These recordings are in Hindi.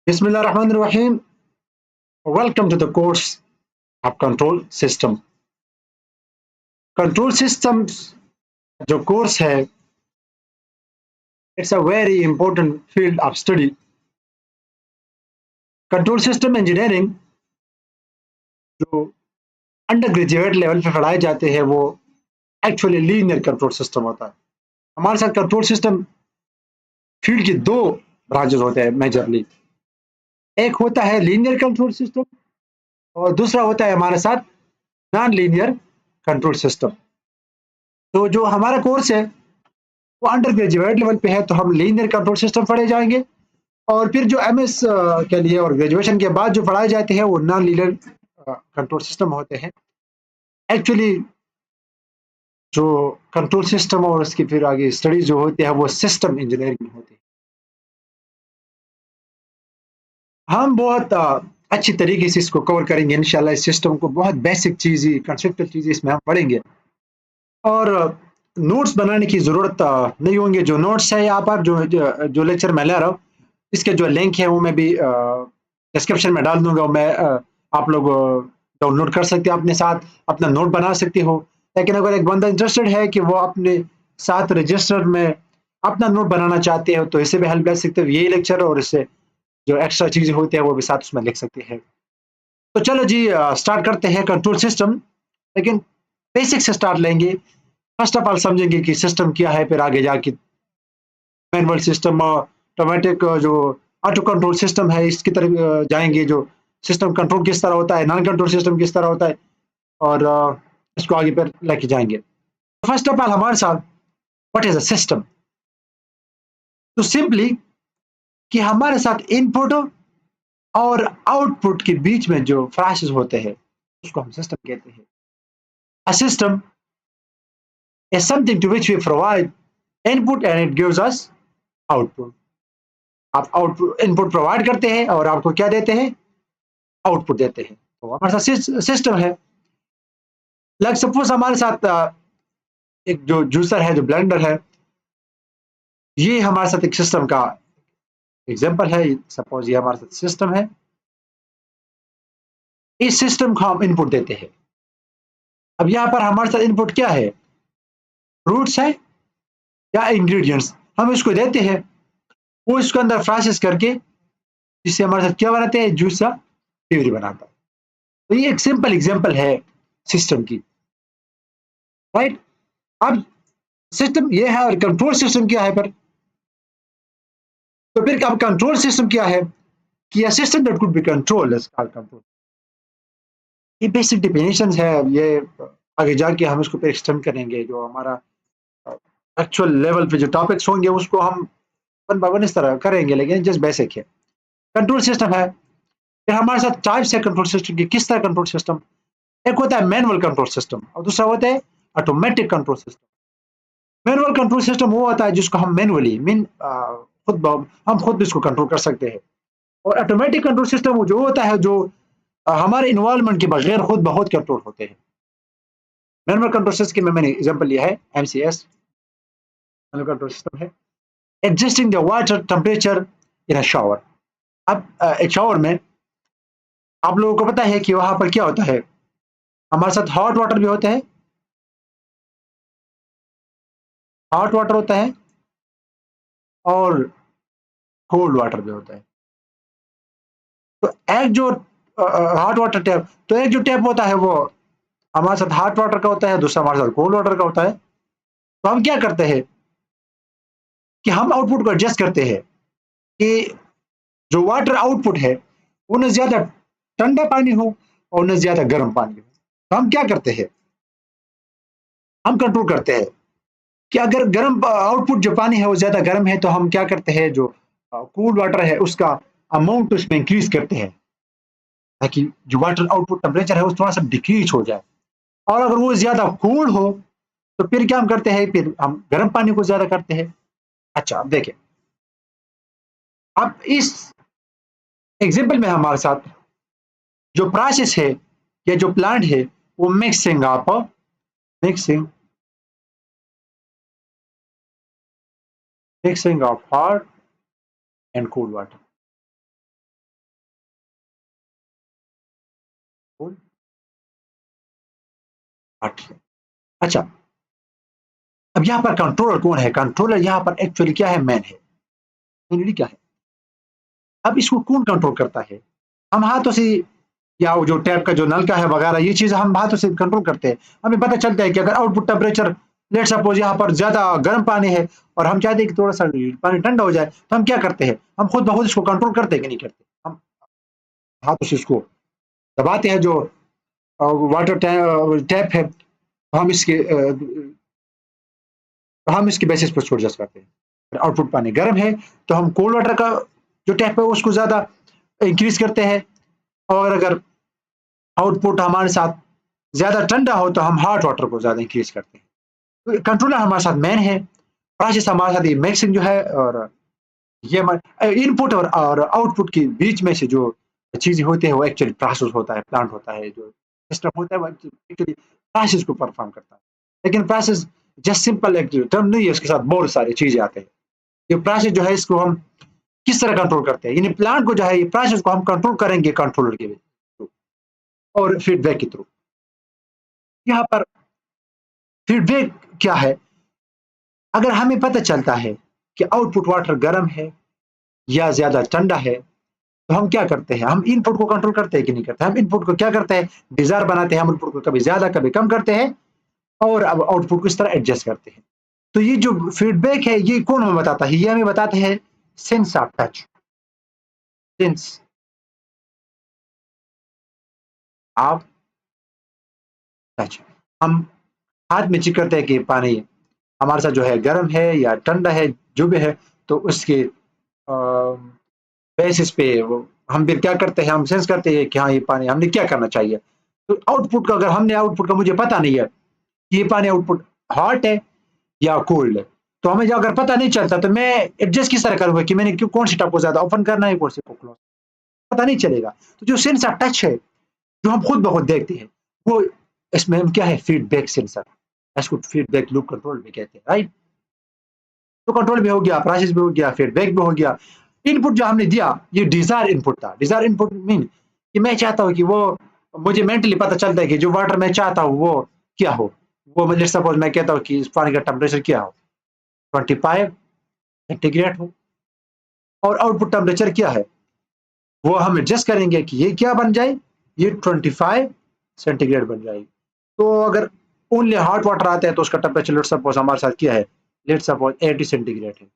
Bismillahirrahmanirrahim. Welcome to the course of control system. Control systems जो कोर्स है, it's a very important field of study. Control system engineering जो अंडर ग्रेजुएट लेवल पे पढ़ाए जाते हैं वो एक्चुअली लीनियर कंट्रोल सिस्टम होता है। हमारे साथ कंट्रोल सिस्टम फील्ड के दो ब्रांचेस होते हैं मेजरली। एक होता है लीनियर कंट्रोल सिस्टम और दूसरा होता है हमारे साथ नॉन लीनियर कंट्रोल सिस्टम। तो जो हमारा कोर्स है वो अंडर ग्रेजुएट लेवल पे है, तो हम लीनियर कंट्रोल सिस्टम पढ़े जाएंगे और फिर जो एमएस के लिए और ग्रेजुएशन के बाद जो पढ़ाए जाते हैं वो नॉन लीनियर कंट्रोल सिस्टम होते हैं। एक्चुअली जो कंट्रोल सिस्टम और उसकी फिर आगे स्टडीज जो होती है वो सिस्टम इंजीनियरिंग होती है। हम बहुत अच्छी तरीके से इसको कवर करेंगे इंशाल्लाह। इस सिस्टम को बहुत बेसिक चीज़, कंसेप्चुअल चीज़ें इसमें हम पढ़ेंगे और नोट्स बनाने की ज़रूरत नहीं होंगे। जो नोट्स है यहाँ पर जो लेक्चर मैं ले रहा हूँ, इसके जो लिंक है वो मैं भी डिस्क्रिप्शन में डाल दूंगा। मैं आप लोग डाउनलोड कर सकते हैं, अपने साथ अपना नोट बना सकते हो। लेकिन अगर एक बंदा इंटरेस्टेड है कि वो अपने साथ रजिस्टर में अपना नोट बनाना चाहते हो तो इससे भी हेल्प ले सकते हो। यही लेक्चर और इससे जो एक्स्ट्रा चीज़ें होती है वो भी साथ उसमें लिख सकते हैं। तो चलो जी स्टार्ट करते हैं कंट्रोल सिस्टम। लेकिन बेसिक से स्टार्ट लेंगे। फर्स्ट ऑफ ऑल समझेंगे कि सिस्टम क्या है, फिर आगे जाके मैनुअल सिस्टम, ऑटोमेटिक जो ऑटो कंट्रोल सिस्टम है इसकी तरफ जाएंगे। जो सिस्टम कंट्रोल किस तरह होता है, नॉन कंट्रोल सिस्टम किस तरह होता है और इसको आगे पर लेके जाएंगे। फर्स्ट ऑफ ऑल हमारे साथ व्हाट इज अ सिस्टम। तो सिंपली कि हमारे साथ इनपुट और आउटपुट के बीच में जो फ्लैशेस होते हैं उसको हम सिस्टम कहते हैं। A system is something to which we provide input and it gives us output. आप आउटपुट इनपुट प्रोवाइड करते हैं और आपको क्या देते हैं, आउटपुट देते हैं। तो हमारे साथ सिस्टम है। लाइक सपोज हमारे साथ एक जो जूसर है, जो ब्लेंडर है, ये हमारे साथ एक सिस्टम का एग्जांपल है। सपोज ये हमारे साथ सिस्टम है, इस सिस्टम को हम इनपुट देते हैं। अब यहाँ पर हमारे साथ इनपुट क्या है, फ्रूट्स है या इंग्रेडिएंट्स, हम इसको देते हैं, वो इसके अंदर प्रोसेस करके जिससे हमारे साथ क्या बनाते हैं, जूस या प्यूरी बनाता है। तो ये एक सिंपल एग्जांपल है सिस्टम की, राइट। अब सिस्टम ये है और कंट्रोल सिस्टम क्या है पर। तो फिर अब कंट्रोल सिस्टम क्या है कि a system that could be controlled is called control. ये बेसिक डेफिनेशंस है। ये आगे जाके हम इसको पे एक्सटेंड करेंगे। जो हमारा एक्चुअल लेवल पे जो टॉपिक्स होंगे उसको हम वन बाय वन इस तरह करेंगे, लेकिन जस्ट बेसिक है। कंट्रोल सिस्टम है। फिर हमारे साथ टाइप्स है कंट्रोल सिस्टम की, किस तरह कंट्रोल सिस्टम। एक होता है मैनुअल कंट्रोल सिस्टम और दूसरा होता है automatic control system. Manual control system वो होता है जिसको हम मैनुअली हम खुद इसको कंट्रोल कर सकते हैं। और ऑटोमेटिक कंट्रोल सिस्टम वो जो होता है जो हमारे इन्वॉल्वमेंट के बगैर खुद ब खुद कंट्रोल होते हैं। मैनुअल कंट्रोल सिस्टम में मैंने एग्जांपल लिया है एमसीएस। मैनुअल कंट्रोल सिस्टम है adjusting the water temperature in a shower. अब एक शावर में आप लोगों को पता है कि वहां पर क्या होता है, हमारे साथ हॉट वाटर भी होता है, हॉट वाटर होता है और कोल्ड वाटर भी होता है। तो एक जो हॉट वाटर टैप, तो एक जो टैप होता है वो हमारे साथ हॉट वाटर का होता है, दूसरा हमारे साथ कोल्ड वाटर का होता है। तो हम क्या करते हैं कि हम आउटपुट को एडजस्ट करते हैं कि जो वाटर आउटपुट है वो न ज्यादा ठंडा पानी हो और न ज्यादा गर्म पानी हो। तो हम क्या करते हैं, हम कंट्रोल करते हैं कि अगर गर्म आउटपुट जो पानी है वो ज्यादा गर्म है तो हम क्या करते हैं, जो कूल्ड वाटर है उसका अमाउंट उसमें इंक्रीज करते हैं ताकि जो वाटर आउटपुट टेम्परेचर है वो थोड़ा सा डिक्रीज हो जाए। और अगर वो ज्यादा कूल हो तो फिर क्या हम करते हैं, फिर हम गर्म पानी को ज्यादा करते हैं। अच्छा अब देखें, अब इस एग्जाम्पल में हमारे साथ जो प्रोसेस है या जो प्लांट है वो mixing mixing of hot and cold water. Cool water. अच्छा, अब यहाँ पर कंट्रोलर कौन है? कंट्रोलर यहाँ पर एक्चुअली क्या है? मैन है। मेनली क्या है? अब इसको कौन कंट्रोल करता है? हम हाथों से, या वो जो टैप का जो नल का है वगैरह, ये चीज़ हम हाथों से कंट्रोल करते हैं। हमें पता चलता है कि अगर आउटपुट टेम्परेचर, लेट्स सपोज यहाँ पर ज़्यादा गर्म पानी है और हम चाहते हैं कि थोड़ा-सा पानी ठंडा हो जाए, तो हम क्या करते हैं? हम खुद ब खुद इसको कंट्रोल करते हैं कि नहीं करते? हम हाथों से इसको दबाते हैं, जो वाटर टैप है, हम इसके हम इसके बेसिस पर उसको एडजस्ट करते हैं। आउटपुट पानी गर्म है तो हम कोल्ड वाटर का जो टैप है उसको ज़्यादा इंक्रीज़ करते हैं, और अगर आउटपुट हमारे साथ ज़्यादा ठंडा हो तो हम हॉट वाटर को ज़्यादा इंक्रीज़ करते हैं। तो कंट्रोलर हमारे साथ मैन है, प्रोसेस हमारे साथ ये मिक्सिंग जो है, और ये हमारे इनपुट और आउटपुट के बीच में से जो चीज़ें होती हैं वो एक्चुअली प्रोसेस होता है, प्लांट होता है, जो सिस्टम होता है वो एक्चुअली प्रोसेस को परफॉर्म करता है। लेकिन प्रोसेस जस्ट सिंपल एक टर्म नहीं है, उसके साथ बहुत सारी चीज़ें आते हैं। ये प्रोसेस जो है इसको हम किस तरह कंट्रोल करते हैं? यानी प्लांट को जो है, ये प्रोसेस को हम कंट्रोल करेंगे कंट्रोलर के थ्रू और फीडबैक के थ्रू। यहाँ पर फीडबैक क्या है? अगर हमें पता चलता है कि आउटपुट वाटर गर्म है या ज़्यादा ठंडा है, तो हम क्या करते हैं? हम इनपुट को कंट्रोल करते हैं कि नहीं करते? हम इनपुट को क्या करते हैं? डिज़ायर बनाते हैं, हम इनपुट को कभी ज़्यादा कभी कम करते हैं, और अब आउटपुट को इस तरह एडजस्ट करते हैं। तो ये जो फीडबैक है, ये कौन हमें बताता है? ये हमें बताते हैं sense of touch. Sense of touch. हम हाथ में चेक करते हैं कि पानी हमारे साथ जो है गर्म है या ठंडा है, जो भी है, तो उसके बेसिस पे वो हम फिर क्या करते हैं? हम सेंस करते हैं कि हाँ, ये पानी हमने क्या करना चाहिए। तो आउटपुट का, अगर हमने आउटपुट का मुझे पता नहीं है कि ये पानी आउटपुट हॉट है या कोल्ड है, तो हमें जो अगर पता नहीं चलता तो मैं एडजस्ट किस तरह करूँगा कि मैंने क्यों कौन सी टैप को ज़्यादा ओपन करना है, कौन सी को क्लोज, पता नहीं चलेगा। तो जो सेंस ऑफ टच है, जो हम खुद ब खुद देखते हैं, वो इसमें हम क्या है? Feedback sensor. इसको फीडबैक लूप कंट्रोल भी कहते हैं, राइट? तो कंट्रोल भी हो गया, प्रोसेस भी हो गया, फीडबैक भी हो गया। इनपुट जो हमने दिया, ये डिज़ायर इनपुट था। डिज़ायर इनपुट मीन कि मैं चाहता हूँ कि वो, मुझे मेंटली पता चलता है कि जो वाटर मैं चाहता हूँ वो क्या हो। वो लेट्स सपोज मैं कहता हूँ कि इस पानी का टेम्परेचर क्या हो, 25 सेंटीग्रेड हो, और आउटपुट टेम्परेचर क्या है, वो हम एडजस्ट करेंगे कि ये क्या बन जाए, ये 25 सेंटीग्रेड बन जाएगी। तो अगर ओनली हॉट वाटर आता है तो उसका टेम्परेचर लेट्स सपोज हमारे साथ क्या है, लेट्स सपोज 80 सेंटीग्रेड है,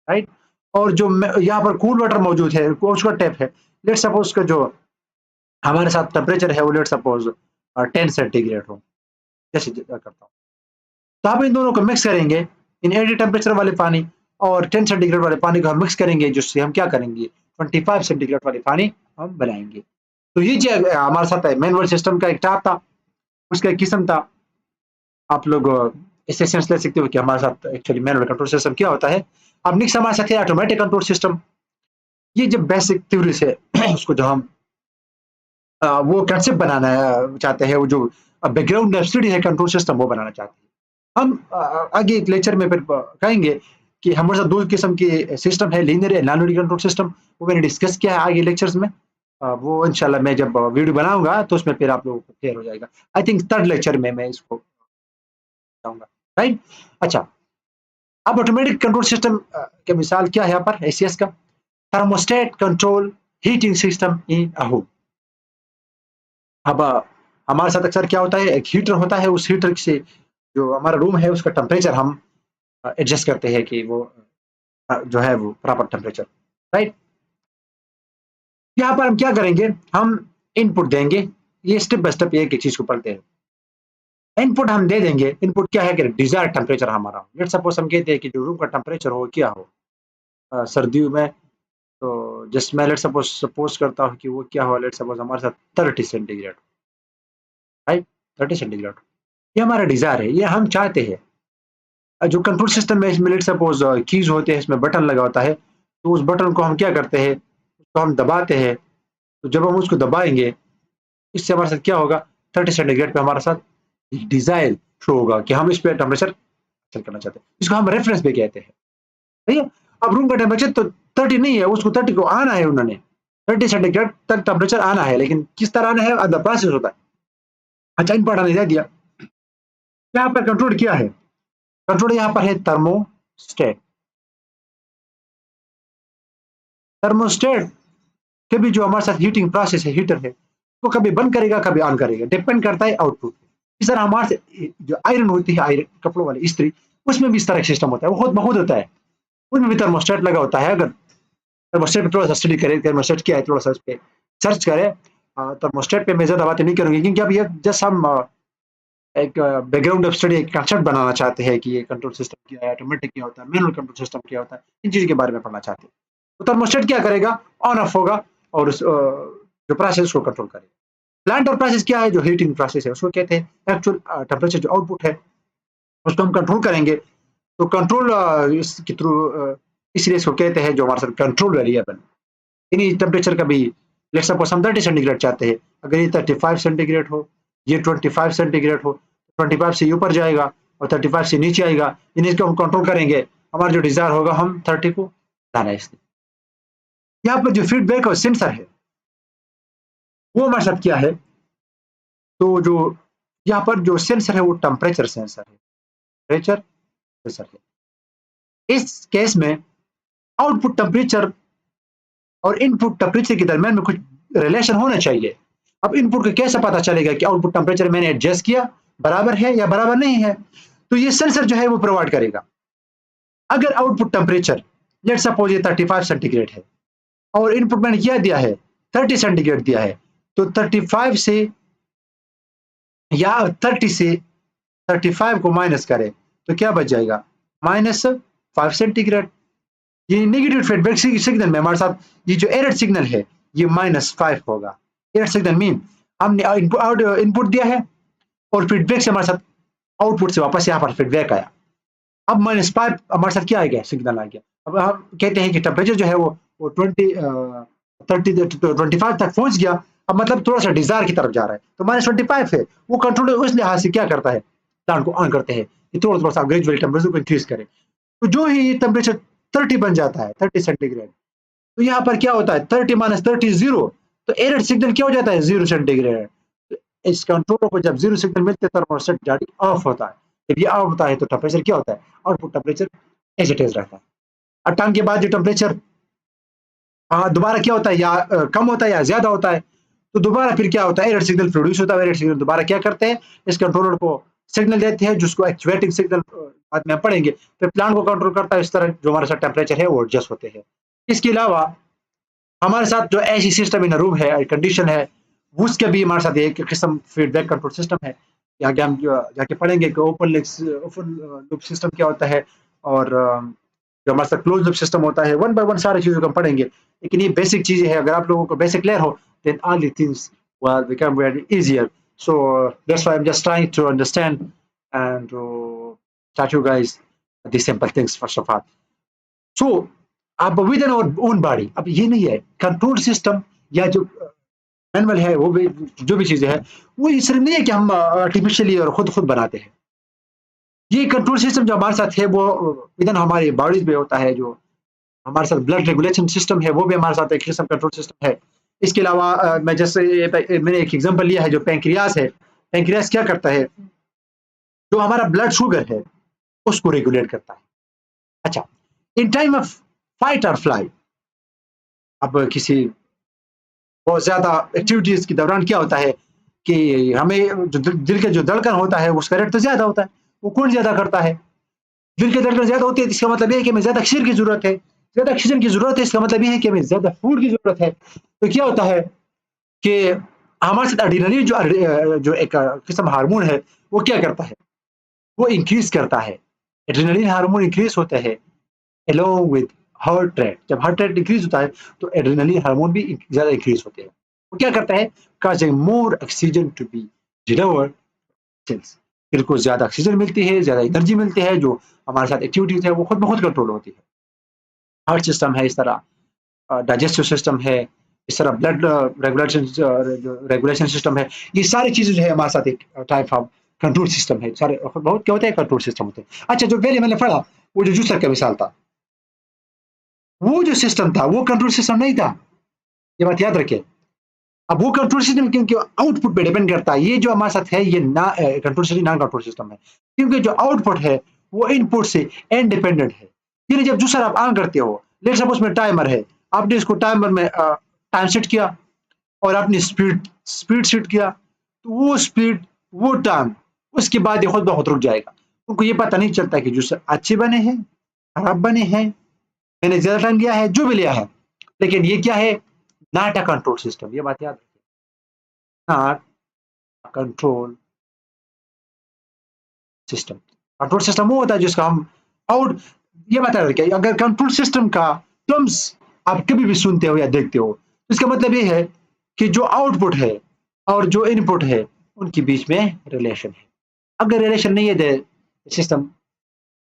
राइट? और जो यहाँ पर कूल वाटर मौजूद है, उसका टेप है, लेट्स सपोज उसका जो हमारे साथ टेम्परेचर है वो लेट्स सपोज 10 सेंटीग्रेड हो, जैसे करता हूँ। तो हम इन दोनों को मिक्स करेंगे, इन 80 टेम्परेचर वाले पानी और 10 सेंटीग्रेड वाले पानी को हम मिक्स करेंगे, जिससे हम क्या करेंगे, 25 सेंटीग्रेड वाले पानी हम बनाएंगे। तो ये जो हमारे साथ है मैनुअल सिस्टम का एक टाप था, उसका एक किस्म था। आप लोग इससे सेंस ले सकते हो कि हमारे साथ एक्चुअली मैनुअल कंट्रोल सिस्टम क्या होता है। अब नेक्स्ट हमारे साथ है ऑटोमेटिक कंट्रोल सिस्टम। ये जो बेसिक थ्योरीज है उसको जो हम वो कंसेप्ट बनाना चाहते हैं, वो जो बैकग्राउंड स्टडी है कंट्रोल सिस्टम, वो बनाना चाहते हैं। हम आगे एक लेक्चर में फिर कहेंगे कि हमारे साथ दो किस्म के सिस्टम है, लीनियर या नॉन लीनियर कंट्रोल सिस्टम। वो मैंने डिस्कस किया है आगे लेक्चर्स में। वो इंशाल्लाह मैं जब वीडियो बनाऊंगा तो उसमें फिर आप लोगों को क्लियर हो जाएगा। आई थिंक थर्ड लेक्चर में मैं इसको बताऊंगा, राइट? अच्छा, अब ऑटोमेटिक कंट्रोल सिस्टम की मिसाल क्या है यहाँ पर एसीएस का? Thermostat control heating system in a home. अब हमारे साथ अक्सर क्या होता है, एक हीटर होता है, उस हीटर से जो हमारा रूम है उसका टेम्परेचर हम एडजस्ट करते हैं कि वो जो है वो प्रॉपर टेम्परेचर, राइट? यहाँ पर हम क्या करेंगे, हम इनपुट देंगे। ये स्टेप बाय स्टेप एक एक चीज को पढ़ते हैं। इनपुट हम दे देंगे, इनपुट क्या है कि डिजायर टेम्परेचर हमारा, लेट्स सपोज हम कहते हैं कि जो रूम का टेम्परेचर हो क्या हो, सर्दियों में तो जस्ट मैं लेट्स सपोज सपोज करता हूँ कि वो क्या हो, लेट्स सपोज हमारे साथ 30 सेंटीग्रेड, राइट? 30 सेंटीग्रेड, ये हमारा डिजायर है, ये हम चाहते हैं। जो कंट्रोल सिस्टम में इसमें लेट्स सपोज कीज होते हैं, इसमें बटन लगा होता है, तो उस बटन को हम क्या करते हैं, उसको हम दबाते हैं। तो जब हम उसको दबाएंगे, इससे हमारे साथ क्या होगा, 30 सेंटीग्रेड पे हमारे साथ डिजायर शो होगा कि हम इस पे टेम्परेचर सेट करना चाहते हैं। इसको हम रेफरेंस पे कहते हैं, ठीक है? अब रूम का टेम्परेचर तो 30 नहीं है, उसको 30 को आना है उन्होंने, 30 सेंटीग्रेड तक टेम्परेचर आना है, लेकिन किस तरह आना है अंदर प्रोसेस होता है। अच्छा, इनपुट हमने दे दिया, यहाँ पर कंट्रोल क्या है, कंट्रोल यहाँ पर है थर्मोस्टेट। थर्मोस्टेट कभी जो हमारे साथ हीटिंग प्रोसेस है, हीटर है, वो कभी बंद करेगा कभी ऑन करेगा, डिपेंड करता है आउटपुट। इस तरह हमारे से जो आयरन होती है, आयरन कपड़ों वाली इस्त्री, उसमें भी इस तरह का सिस्टम होता है, वो खुद बहुत होता है, उसमें भी थर्मोस्टेट लगा होता है। अगर थर्मोस्टेट पे थोड़ा सा स्टडी करें, थर्मोस्टेट क्या है, थोड़ा सा इस पे सर्च करें। थर्मोस्टेट पे मैं ज्यादा बातें नहीं करूंगी, क्योंकि अब ये जस्ट हम एक बैकग्राउंड ऑफ स्टडी, एक कंसेप्ट बनाना चाहते हैं कि ये कंट्रोल सिस्टम क्या है, ऑटोमेटिक क्या होता है, मैनुअल कंट्रोल सिस्टम क्या होता है, इन चीजों के बारे में पढ़ना चाहते हैं। तो थर्मोस्टेट क्या करेगा, ऑन ऑफ होगा और उस जो प्रोसेस को कंट्रोल करेगा। प्लांट और प्रोसेस क्या है, जो हीटिंग प्रोसेस है उसको कहते हैं। एक्चुअल टेम्परेचर जो आउटपुट है उसको हम कंट्रोल करेंगे, तो कंट्रोल इसके थ्रू, इसलिए इसको कहते हैं जो हमारे साथ कंट्रोल वेरिएबल। यानी टेम्परेचर का भी, लेट्स सपोज हम 30 सेंटीग्रेड चाहते हैं, अगर ये 35 सेंटीग्रेड हो, ये 25 सेंटीग्रेड हो, 25 से ऊपर जाएगा और 35 से नीचे आएगा, यानी इसको हम कंट्रोल करेंगे, हमारा जो डिजायर होगा हम 30 को लाना है। इसलिए यहाँ पर जो फीडबैक और सेंसर है वो हमारे साथ क्या है, तो जो यहाँ पर जो सेंसर है वो टेम्परेचर सेंसर है, टेम्परेचर सेंसर है। इस केस में आउटपुट टेम्परेचर और इनपुट टेम्परेचर के दरमियान में कुछ रिलेशन होना चाहिए। अब इनपुट को कैसे पता चलेगा कि आउटपुट टेम्परेचर मैंने एडजस्ट किया बराबर है या बराबर नहीं है, तो ये सेंसर जो है वो प्रोवाइड करेगा। अगर आउटपुट टेम्परेचर लेट्स सपोज ये 35 सेंटीग्रेड है और इनपुट मैंने क्या दिया है, 30 सेंटीग्रेड दिया है, तो 35 से या 30 से 35 को माइनस करें तो क्या बच जाएगा, -5 सेंटीग्रेड। ये नेगेटिव फीडबैक सिग्नल में हमारे साथ ये जो एरर सिग्नल है ये -5 होगा। एरर सिग्नल मीन हमने इनपुट दिया है और फीडबैक से हमारे साथ आउटपुट से वापस यहाँ पर फीडबैक आया। अब -5 हमारे साथ क्या आ गया, सिग्नल आ गया। अब हम कहते हैं कि टेम्परेचर जो है वो 25 तक पहुंच गया, अब मतलब थोड़ा सा डिजायर की तरफ जा रहा है, तो -25 है। वो कंट्रोलर उस लिहाज से क्या करता है, प्लांट को ऑन करते हैं कि थोड़ा थोड़ा सा ग्रेजुअली टेम्परेचर को इंक्रीज करे। तो जो ही टेम्परेचर 30 बन जाता है, 30 सेंटीग्रेड, तो यहाँ पर क्या होता है, 30 - 30 0, तो एरर सिग्नल क्या हो जाता है, 0 सेंटीग्रेड। इस कंट्रोलर को जब 0 सिग्नल मिलते हैं थर्मोस्टेट गाड़ी ऑफ होता है। जब ये ऑफ होता है तो टेम्परेचर क्या होता है, output temperature as it is रहता है। और टाइम के बाद जो टेम्परेचर दोबारा क्या होता है, या कम होता है या ज्यादा होता है, तो दोबारा फिर क्या होता है, एरर सिग्नल प्रोड्यूस होता है। एरर सिग्नल दोबारा क्या करते हैं, इस कंट्रोलर को सिग्नल देते हैं जिसको एक्चुएटिंग सिग्नल बाद में पढ़ेंगे, फिर प्लांट को कंट्रोल करता है। इस तरह जो हमारे साथ टेम्परेचर है वो एडजस्ट होते हैं। इसके अलावा हमारे साथ जो ऐसी सिस्टम इन रूम है, कंडीशन है, उसके भी हमारे साथ एक किस्म फीडबैक कंट्रोल सिस्टम है। यहाँ के हम जाके पढ़ेंगे कि ओपन लूप सिस्टम क्या होता है, और जो हमारे साथ क्लोज लूप सिस्टम होता है। वन बाय वन सारी चीजों को हम पढ़ेंगे, लेकिन ये बेसिक चीजें हैं। अगर आप लोगों को बेसिक क्लियर हो, then all the things will become very easier. So that's why I'm just trying to understand and to start you guys these simple things first of all. So अब within our own body, अब ये नहीं है कंट्रोल सिस्टम या जो मैनुअल है, वो भी जो भी चीजें है, वो सिर्फ नहीं है कि हम आर्टिफिशियली और खुद बनाते हैं। ये कंट्रोल सिस्टम जो हमारे साथ है वो विद इन हमारी बॉडीज में होता है। जो हमारे साथ ब्लड रेगुलेशन सिस्टम है वो भी हमारे साथ एक किस्म कंट्रोल सिस्टम है। इसके अलावा मैं जैसे मैंने एक एग्जांपल लिया है जो पैंक्रियास है। पैंक्रियास क्या करता है, जो हमारा ब्लड शुगर है उसको रेगुलेट करता है। अच्छा, इन टाइम ऑफ फाइट और फ्लाइट, अब किसी बहुत ज्यादा एक्टिविटीज के दौरान क्या होता है कि हमें जो दिल के जो धड़कन होता है उसका रेट तो ज्यादा होता है। वो कौन ज्यादा करता है, दिल की धड़कन ज्यादा होती है, इसका मतलब ये है कि हमें ज्यादा ऑक्सीजन की जरूरत है। ज्यादा ऑक्सीजन की जरूरत है, इसका मतलब ये है कि हमें ज्यादा फूड की जरूरत है। तो क्या होता है कि हमारे साथ एड्रेनलिन जो एक किस्म हार्मोन है वो क्या करता है, वो इंक्रीज करता है। एड्रेनलिन हार्मोन इंक्रीज होता है अलोंग विद हार्ट रेट। जब हार्ट रेट इंक्रीज होता है तो एड्रेनलिन हार्मोन भी ज्यादा इंक्रीज होते हैं। वो क्या करता है, causing more oxygen to be delivered cells. फिर को ज्यादा ऑक्सीजन मिलती है, ज्यादा एनर्जी मिलती है, जो हमारे साथ एक्टिविटीज है वो खुद ब खुद कंट्रोल होती है। हार्ट सिस्टम है, इस तरह डाइजेस्टिव सिस्टम है, इस तरह ब्लड रेगुलेशन सिस्टम है। ये सारी चीजें जो है हमारे साथ एक टाइप ऑफ कंट्रोल सिस्टम है। सारे बहुत क्या होते हैं, कंट्रोल सिस्टम होते हैं। अच्छा, जो पहले मैंने पढ़ा वो जो जूसर का मिसाल था, वो जो सिस्टम था वो कंट्रोल सिस्टम नहीं था। ये बात याद रखें। अब वो कंट्रोल सिस्टम क्योंकि आउटपुट पे डिपेंड करता है। ये जो हमारे साथ है ये ना control system non control system है, क्योंकि जो आउटपुट है वो इनपुट से इंडिपेंडेंट है। फिर जब जूसर आप ऑन करते हो, लेट सपोज में टाइमर है, आपने इसको टाइमर में टाइम सेट किया और आपने स्पीड स्पीड सेट किया, तो वो स्पीड वो टाइम उसके बाद ये खुद ब खुद रुक जाएगा। उनको ये पता नहीं चलता कि जूसर अच्छे बने हैं, खराब बने हैं, मैंने ज्यादा टाइम लिया है, जो भी लिया है। लेकिन ये क्या है? Not a control system. ये बात याद रखिए, not control system. Control system वो होता है जिसका हम आउट, ये बता रहे कि अगर कंट्रोल सिस्टम का टर्म्स आप कभी भी सुनते हो या देखते हो, तो इसका मतलब ये है कि जो आउटपुट है और जो इनपुट है उनके बीच में रिलेशन है। अगर रिलेशन नहीं है system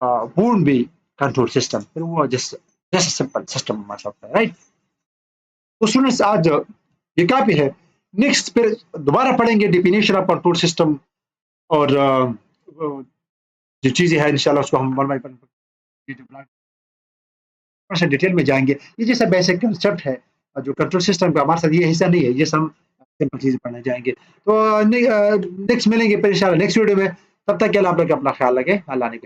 won't be control system, फिर वो जस्ट सिंपल सिस्टम हमारे साथ है, राइट। तो स्टूडेंट्स आज ये काफी है। नेक्स्ट फिर दोबारा पढ़ेंगे डिफिनेशन ऑफ कंट्रोल सिस्टम, और जो चीजें हैं इंशाल्लाह उसको हम वन बाय वन थोड़ा सा डिटेल में जाएंगे। ये जैसा बेसिक कंसेप्ट है जो कंट्रोल सिस्टम का, हमारे साथ ये हिस्सा नहीं है, ये हम सिंपल चीजें पढ़ने जाएंगे। तो नेक्स्ट मिलेंगे फिर इंशाल्लाह नेक्स्ट वीडियो में। तब तक के लिए आप लोग अपना ख्याल रखें। अल्लाह ने